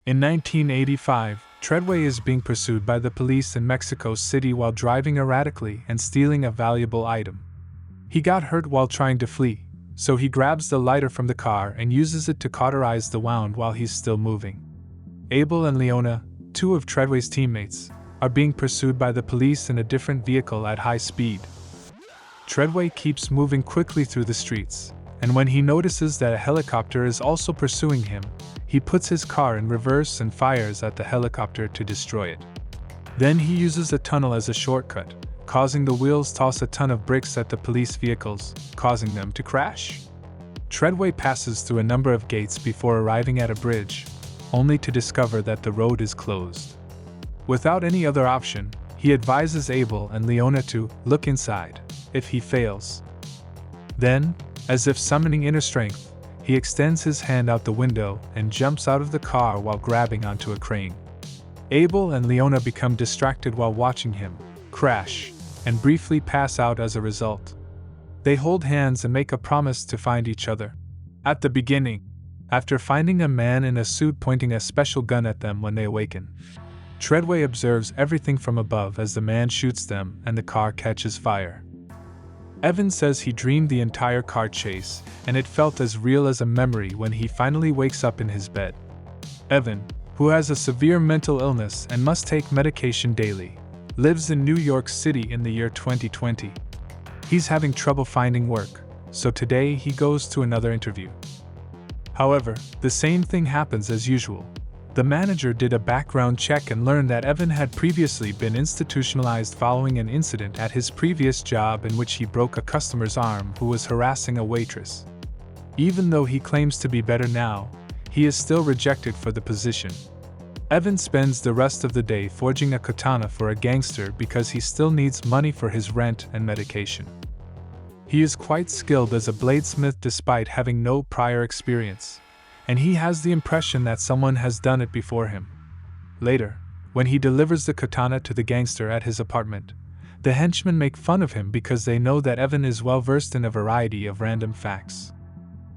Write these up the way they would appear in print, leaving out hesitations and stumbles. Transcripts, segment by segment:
In 1985, Treadway is being pursued by the police in Mexico City while driving erratically and stealing a valuable item. He got hurt while trying to flee, so he grabs the lighter from the car and uses it to cauterize the wound while he's still moving. Abel and Leona, two of Treadway's teammates, are being pursued by the police in a different vehicle at high speed. Treadway keeps moving quickly through the streets, and when he notices that a helicopter is also pursuing him, he puts his car in reverse and fires at the helicopter to destroy it. Then he uses a tunnel as a shortcut, causing the wheels toss a ton of bricks at the police vehicles, causing them to crash. Treadway passes through a number of gates before arriving at a bridge, only to discover that the road is closed. Without any other option, he advises Abel and Leona to look inside, if he fails. Then, as if summoning inner strength, he extends his hand out the window and jumps out of the car while grabbing onto a crane. Abel and Leona become distracted while watching him crash, and briefly pass out as a result. They hold hands and make a promise to find each other. At the beginning, after finding a man in a suit pointing a special gun at them when they awaken, Treadway observes everything from above as the man shoots them and the car catches fire. Evan says he dreamed the entire car chase, and it felt as real as a memory when he finally wakes up in his bed. Evan, who has a severe mental illness and must take medication daily, lives in New York City in the year 2020. He's having trouble finding work, so today he goes to another interview. However, the same thing happens as usual. The manager did a background check and learned that Evan had previously been institutionalized following an incident at his previous job in which he broke a customer's arm who was harassing a waitress. Even though he claims to be better now, he is still rejected for the position. Evan spends the rest of the day forging a katana for a gangster because he still needs money for his rent and medication. He is quite skilled as a bladesmith despite having no prior experience, and he has the impression that someone has done it before him. Later, when he delivers the katana to the gangster at his apartment, the henchmen make fun of him because they know that Evan is well versed in a variety of random facts.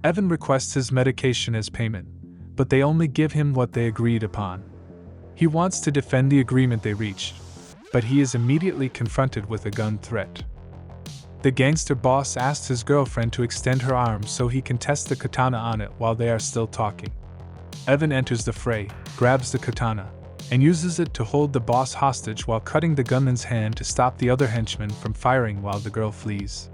Evan requests his medication as payment, but they only give him what they agreed upon. He wants to defend the agreement they reached, but he is immediately confronted with a gun threat. The gangster boss asks his girlfriend to extend her arm so he can test the katana on it while they are still talking. Evan enters the fray, grabs the katana, and uses it to hold the boss hostage while cutting the gunman's hand to stop the other henchman from firing while the girl flees.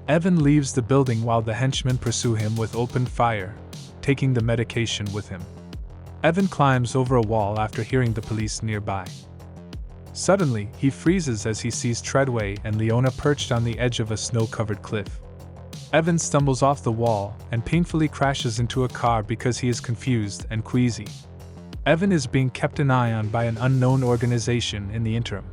Evan leaves the building while the henchmen pursue him with open fire, taking the medication with him. Evan climbs over a wall after hearing the police nearby. Suddenly, he freezes as he sees Treadway and Leona perched on the edge of a snow-covered cliff. Evan stumbles off the wall and painfully crashes into a car because he is confused and queasy. Evan is being kept an eye on by an unknown organization in the interim.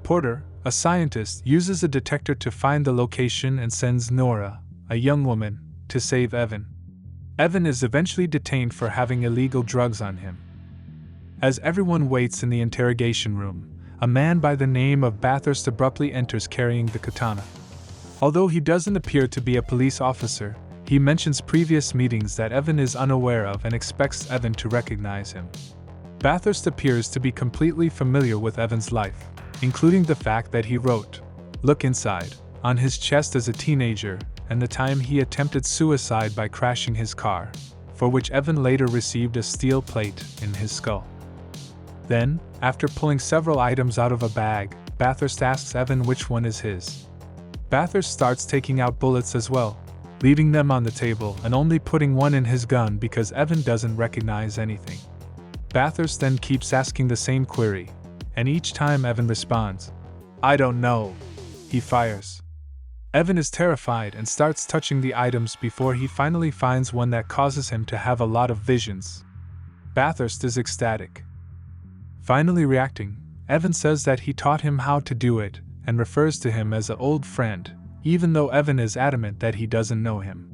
Porter, a scientist, uses a detector to find the location and sends Nora, a young woman, to save Evan. Evan is eventually detained for having illegal drugs on him. As everyone waits in the interrogation room, a man by the name of Bathurst abruptly enters carrying the katana. Although he doesn't appear to be a police officer, he mentions previous meetings that Evan is unaware of and expects Evan to recognize him. Bathurst appears to be completely familiar with Evan's life, including the fact that he wrote, "Look inside," on his chest as a teenager, and the time he attempted suicide by crashing his car, for which Evan later received a steel plate in his skull. Then, after pulling several items out of a bag, Bathurst asks Evan which one is his. Bathurst starts taking out bullets as well, leaving them on the table and only putting one in his gun because Evan doesn't recognize anything. Bathurst then keeps asking the same query, and each time Evan responds, "I don't know," he fires. Evan is terrified and starts touching the items before he finally finds one that causes him to have a lot of visions. Bathurst is ecstatic. Finally reacting, Evan says that he taught him how to do it and refers to him as an old friend, even though Evan is adamant that he doesn't know him.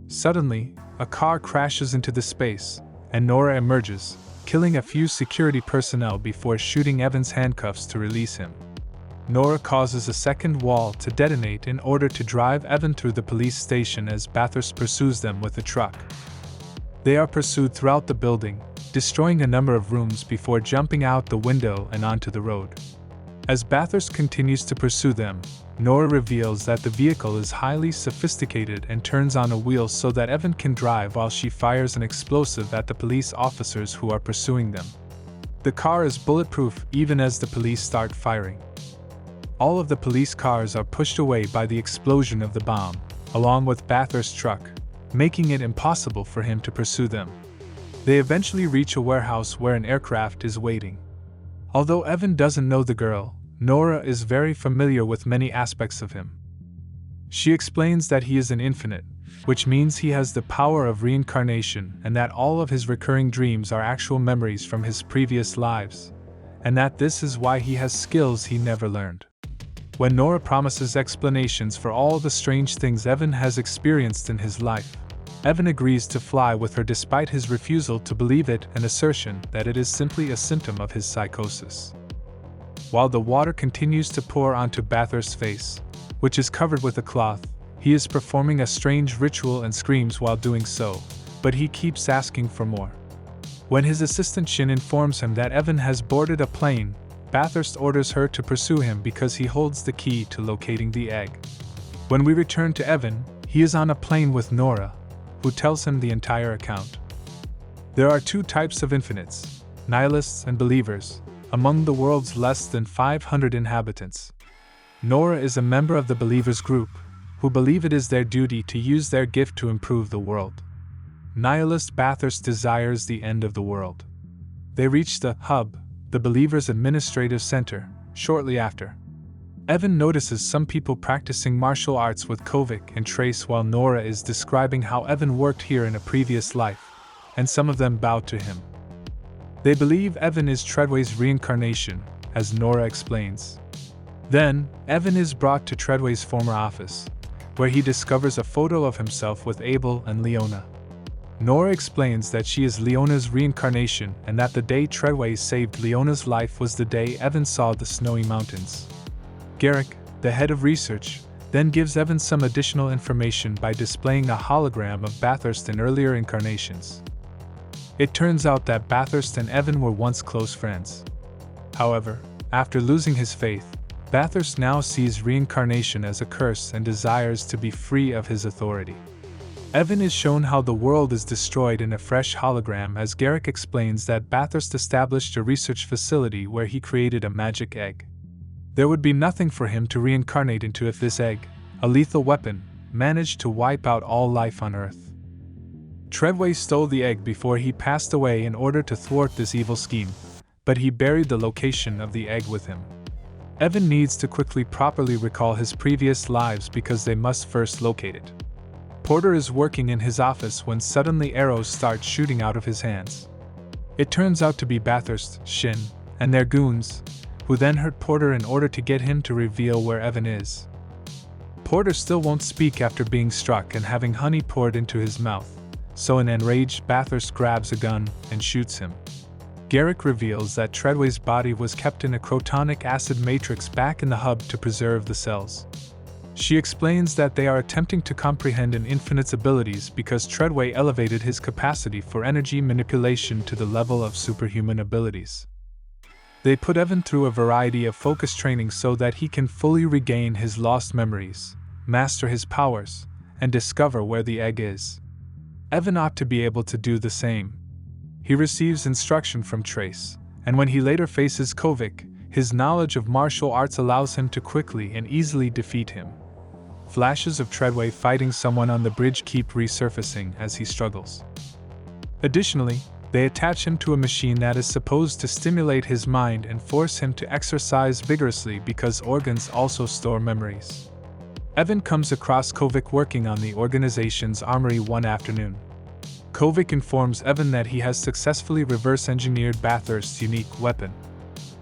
Suddenly, a car crashes into the space, and Nora emerges, killing a few security personnel before shooting Evan's handcuffs to release him. Nora causes a second wall to detonate in order to drive Evan through the police station as Bathurst pursues them with a truck. They are pursued throughout the building, destroying a number of rooms before jumping out the window and onto the road. As Bathurst continues to pursue them, Nora reveals that the vehicle is highly sophisticated and turns on a wheel so that Evan can drive while she fires an explosive at the police officers who are pursuing them. The car is bulletproof even as the police start firing. All of the police cars are pushed away by the explosion of the bomb, along with Bathurst's truck, making it impossible for him to pursue them. They eventually reach a warehouse where an aircraft is waiting. Although Evan doesn't know the girl, Nora is very familiar with many aspects of him. She explains that he is an infinite, which means he has the power of reincarnation and that all of his recurring dreams are actual memories from his previous lives, and that this is why he has skills he never learned. When Nora promises explanations for all the strange things Evan has experienced in his life, Evan agrees to fly with her despite his refusal to believe it, an assertion that it is simply a symptom of his psychosis. While the water continues to pour onto Bathurst's face, which is covered with a cloth, he is performing a strange ritual and screams while doing so, but he keeps asking for more. When his assistant Shin informs him that Evan has boarded a plane, Bathurst orders her to pursue him because he holds the key to locating the egg. When we return to Evan, he is on a plane with Nora, who tells him the entire account. There are two types of infinites, nihilists and believers, among the world's less than 500 inhabitants. Nora is a member of the believers group, who believe it is their duty to use their gift to improve the world. Nihilist Bathurst desires the end of the world. They reach the hub, the believers' administrative center, shortly after. Evan notices some people practicing martial arts with Kovic and Trace while Nora is describing how Evan worked here in a previous life, and some of them bow to him. They believe Evan is Treadway's reincarnation, as Nora explains. Then, Evan is brought to Treadway's former office, where he discovers a photo of himself with Abel and Leona. Nora explains that she is Leona's reincarnation and that the day Treadway saved Leona's life was the day Evan saw the snowy mountains. Garrick, the head of research, then gives Evan some additional information by displaying a hologram of Bathurst in earlier incarnations. It turns out that Bathurst and Evan were once close friends. However, after losing his faith, Bathurst now sees reincarnation as a curse and desires to be free of his authority. Evan is shown how the world is destroyed in a fresh hologram as Garrick explains that Bathurst established a research facility where he created a magic egg. There would be nothing for him to reincarnate into if this egg, a lethal weapon, managed to wipe out all life on Earth. Treadway stole the egg before he passed away in order to thwart this evil scheme, but he buried the location of the egg with him. Evan needs to quickly properly recall his previous lives because they must first locate it. Porter is working in his office when suddenly arrows start shooting out of his hands. It turns out to be Bathurst, Shin, and their goons, who then hurt Porter in order to get him to reveal where Evan is. Porter still won't speak after being struck and having honey poured into his mouth, so an enraged Bathurst grabs a gun and shoots him. Garrick reveals that Treadway's body was kept in a crotonic acid matrix back in the hub to preserve the cells. She explains that they are attempting to comprehend an infinite's abilities because Treadway elevated his capacity for energy manipulation to the level of superhuman abilities. They put Evan through a variety of focus training so that he can fully regain his lost memories, master his powers, and discover where the egg is. Evan ought to be able to do the same. He receives instruction from Trace, and when he later faces Kovic, his knowledge of martial arts allows him to quickly and easily defeat him. Flashes of Treadway fighting someone on the bridge keep resurfacing as he struggles. Additionally, they attach him to a machine that is supposed to stimulate his mind and force him to exercise vigorously because organs also store memories. Evan comes across Kovic working on the organization's armory one afternoon. Kovic informs Evan that he has successfully reverse-engineered Bathurst's unique weapon.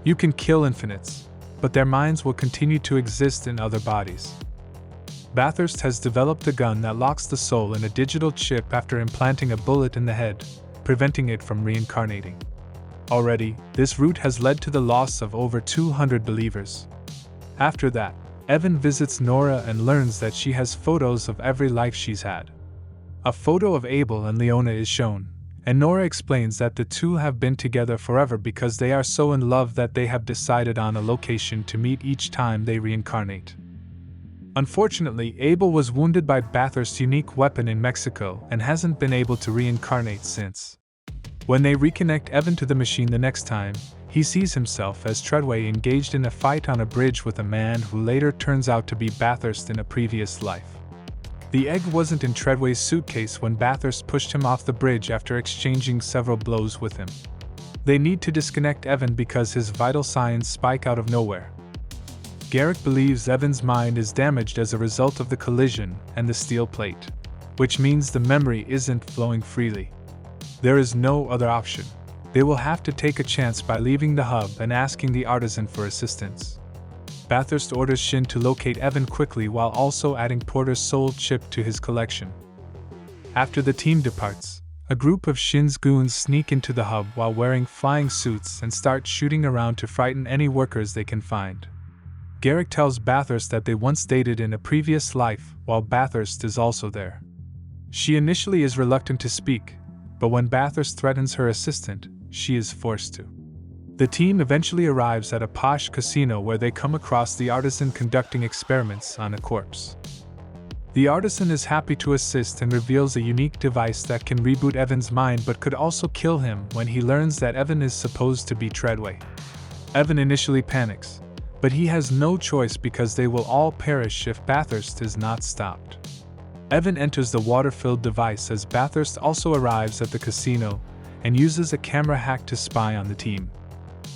You can kill infinites, but their minds will continue to exist in other bodies. Bathurst has developed a gun that locks the soul in a digital chip after implanting a bullet in the head, preventing it from reincarnating. Already, this route has led to the loss of over 200 believers. After that, Evan visits Nora and learns that she has photos of every life she's had. A photo of Abel and Leona is shown, and Nora explains that the two have been together forever because they are so in love that they have decided on a location to meet each time they reincarnate. Unfortunately, Abel was wounded by Bathurst's unique weapon in Mexico and hasn't been able to reincarnate since. When they reconnect Evan to the machine the next time, he sees himself as Treadway engaged in a fight on a bridge with a man who later turns out to be Bathurst in a previous life. The egg wasn't in Treadway's suitcase when Bathurst pushed him off the bridge after exchanging several blows with him. They need to disconnect Evan because his vital signs spike out of nowhere. Garrick believes Evan's mind is damaged as a result of the collision and the steel plate, which means the memory isn't flowing freely. There is no other option. They will have to take a chance by leaving the hub and asking the artisan for assistance. Bathurst orders Shin to locate Evan quickly while also adding Porter's soul chip to his collection. After the team departs, a group of Shin's goons sneak into the hub while wearing flying suits and start shooting around to frighten any workers they can find. Garrick tells Bathurst that they once dated in a previous life while Bathurst is also there. She initially is reluctant to speak, but when Bathurst threatens her assistant, she is forced to. The team eventually arrives at a posh casino where they come across the artisan conducting experiments on a corpse. The artisan is happy to assist and reveals a unique device that can reboot Evan's mind but could also kill him when he learns that Evan is supposed to be Treadway. Evan initially panics, but he has no choice because they will all perish if Bathurst is not stopped. Evan enters the water-filled device as Bathurst also arrives at the casino and uses a camera hack to spy on the team.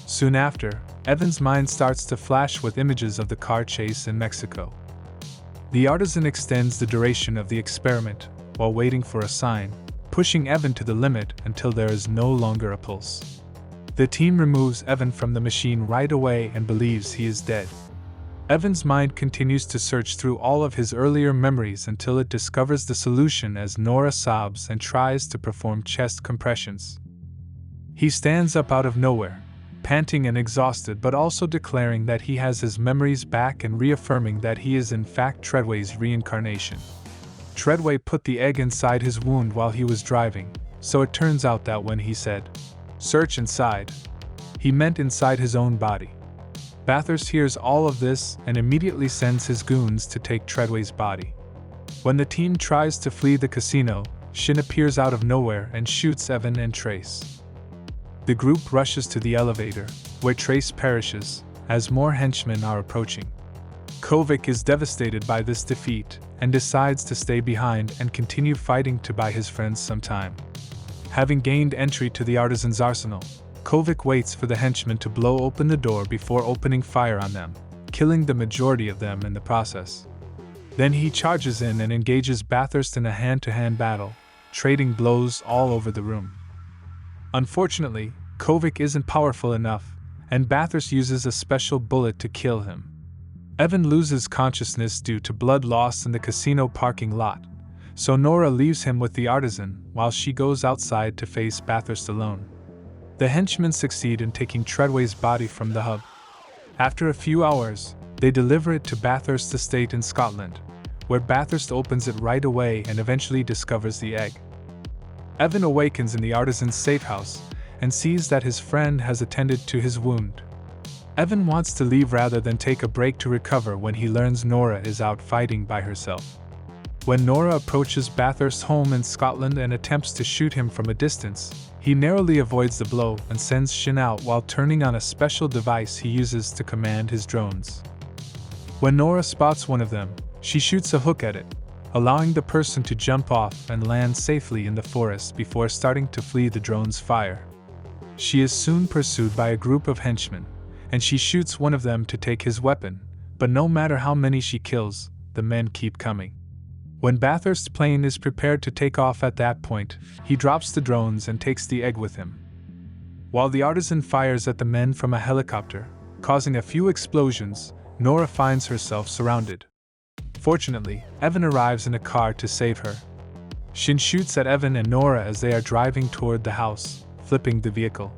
Soon after, Evan's mind starts to flash with images of the car chase in Mexico. The artisan extends the duration of the experiment while waiting for a sign, pushing Evan to the limit until there is no longer a pulse. The team removes Evan from the machine right away and believes he is dead. Evan's mind continues to search through all of his earlier memories until it discovers the solution as Nora sobs and tries to perform chest compressions. He stands up out of nowhere, panting and exhausted but also declaring that he has his memories back and reaffirming that he is in fact Treadway's reincarnation. Treadway put the egg inside his wound while he was driving, so it turns out that when he said, "Search inside," he meant inside his own body. Bathurst hears all of this and immediately sends his goons to take Treadway's body. When the team tries to flee the casino, Shin appears out of nowhere and shoots Evan and Trace. The group rushes to the elevator, where Trace perishes, as more henchmen are approaching. Kovic is devastated by this defeat and decides to stay behind and continue fighting to buy his friends some time. Having gained entry to the artisan's arsenal, Kovic waits for the henchmen to blow open the door before opening fire on them, killing the majority of them in the process. Then he charges in and engages Bathurst in a hand-to-hand battle, trading blows all over the room. Unfortunately, Kovic isn't powerful enough, and Bathurst uses a special bullet to kill him. Evan loses consciousness due to blood loss in the casino parking lot, so Nora leaves him with the artisan while she goes outside to face Bathurst alone. The henchmen succeed in taking Treadway's body from the hub. After a few hours, they deliver it to Bathurst's estate in Scotland, where Bathurst opens it right away and eventually discovers the egg. Evan awakens in the artisan's safe house and sees that his friend has attended to his wound. Evan wants to leave rather than take a break to recover when he learns Nora is out fighting by herself. When Nora approaches Bathurst's home in Scotland and attempts to shoot him from a distance, he narrowly avoids the blow and sends Shin out while turning on a special device he uses to command his drones. When Nora spots one of them, she shoots a hook at it, allowing the person to jump off and land safely in the forest before starting to flee the drone's fire. She is soon pursued by a group of henchmen, and she shoots one of them to take his weapon, but no matter how many she kills, the men keep coming. When Bathurst's plane is prepared to take off at that point, he drops the drones and takes the egg with him. While the artisan fires at the men from a helicopter, causing a few explosions, Nora finds herself surrounded. Fortunately, Evan arrives in a car to save her. Shin shoots at Evan and Nora as they are driving toward the house, flipping the vehicle.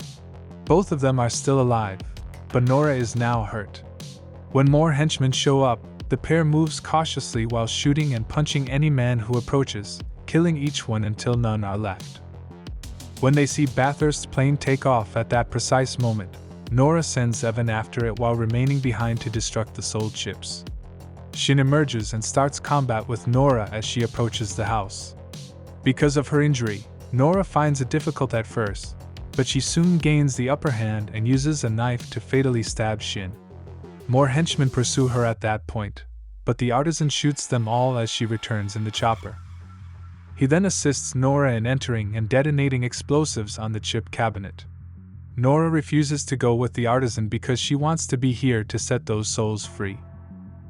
Both of them are still alive, but Nora is now hurt. When more henchmen show up, the pair moves cautiously while shooting and punching any man who approaches, killing each one until none are left. When they see Bathurst's plane take off at that precise moment, Nora sends Evan after it while remaining behind to destruct the sold chips. Shin emerges and starts combat with Nora as she approaches the house. Because of her injury, Nora finds it difficult at first, but she soon gains the upper hand and uses a knife to fatally stab Shin. More henchmen pursue her at that point, but the artisan shoots them all as she returns in the chopper. He then assists Nora in entering and detonating explosives on the chip cabinet. Nora refuses to go with the artisan because she wants to be here to set those souls free.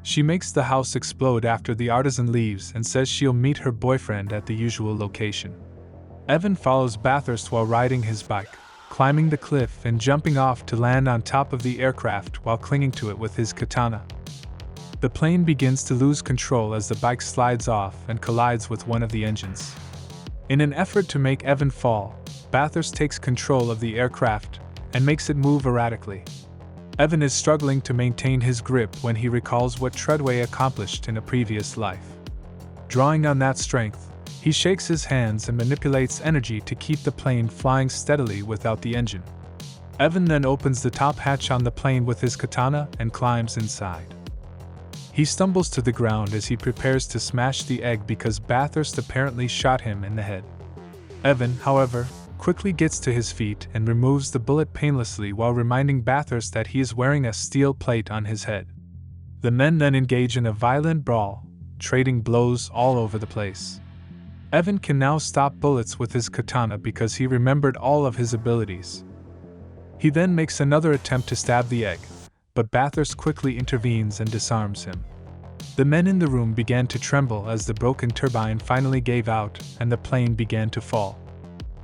She makes the house explode after the artisan leaves and says she'll meet her boyfriend at the usual location. Evan follows Bathurst while riding his bike, climbing the cliff and jumping off to land on top of the aircraft while clinging to it with his katana. The plane begins to lose control as the bike slides off and collides with one of the engines. In an effort to make Evan fall, Bathurst takes control of the aircraft and makes it move erratically. Evan is struggling to maintain his grip when he recalls what Treadway accomplished in a previous life. Drawing on that strength, he shakes his hands and manipulates energy to keep the plane flying steadily without the engine. Evan then opens the top hatch on the plane with his katana and climbs inside. He stumbles to the ground as he prepares to smash the egg because Bathurst apparently shot him in the head. Evan, however, quickly gets to his feet and removes the bullet painlessly while reminding Bathurst that he is wearing a steel plate on his head. The men then engage in a violent brawl, trading blows all over the place. Evan can now stop bullets with his katana because he remembered all of his abilities. He then makes another attempt to stab the egg, but Bathurst quickly intervenes and disarms him. The men in the room began to tremble as the broken turbine finally gave out and the plane began to fall.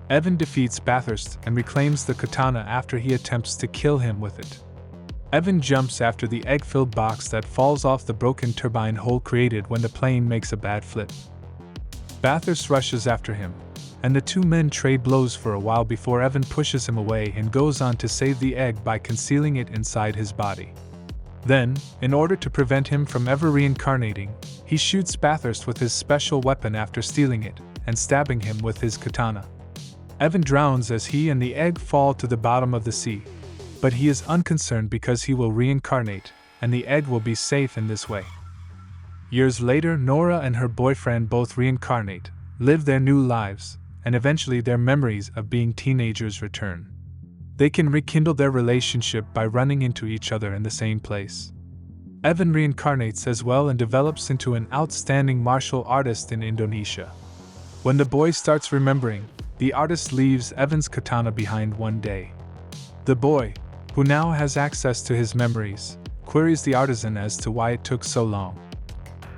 Evan defeats Bathurst and reclaims the katana after he attempts to kill him with it. Evan jumps after the egg-filled box that falls off the broken turbine hole created when the plane makes a bad flip. Bathurst rushes after him, and the two men trade blows for a while before Evan pushes him away and goes on to save the egg by concealing it inside his body. Then, in order to prevent him from ever reincarnating, he shoots Bathurst with his special weapon after stealing it and stabbing him with his katana. Evan drowns as he and the egg fall to the bottom of the sea, but he is unconcerned because he will reincarnate, and the egg will be safe in this way. Years later, Nora and her boyfriend both reincarnate, live their new lives, and eventually their memories of being teenagers return. They can rekindle their relationship by running into each other in the same place. Evan reincarnates as well and develops into an outstanding martial artist in Indonesia. When the boy starts remembering, the artist leaves Evan's katana behind one day. The boy, who now has access to his memories, queries the artisan as to why it took so long.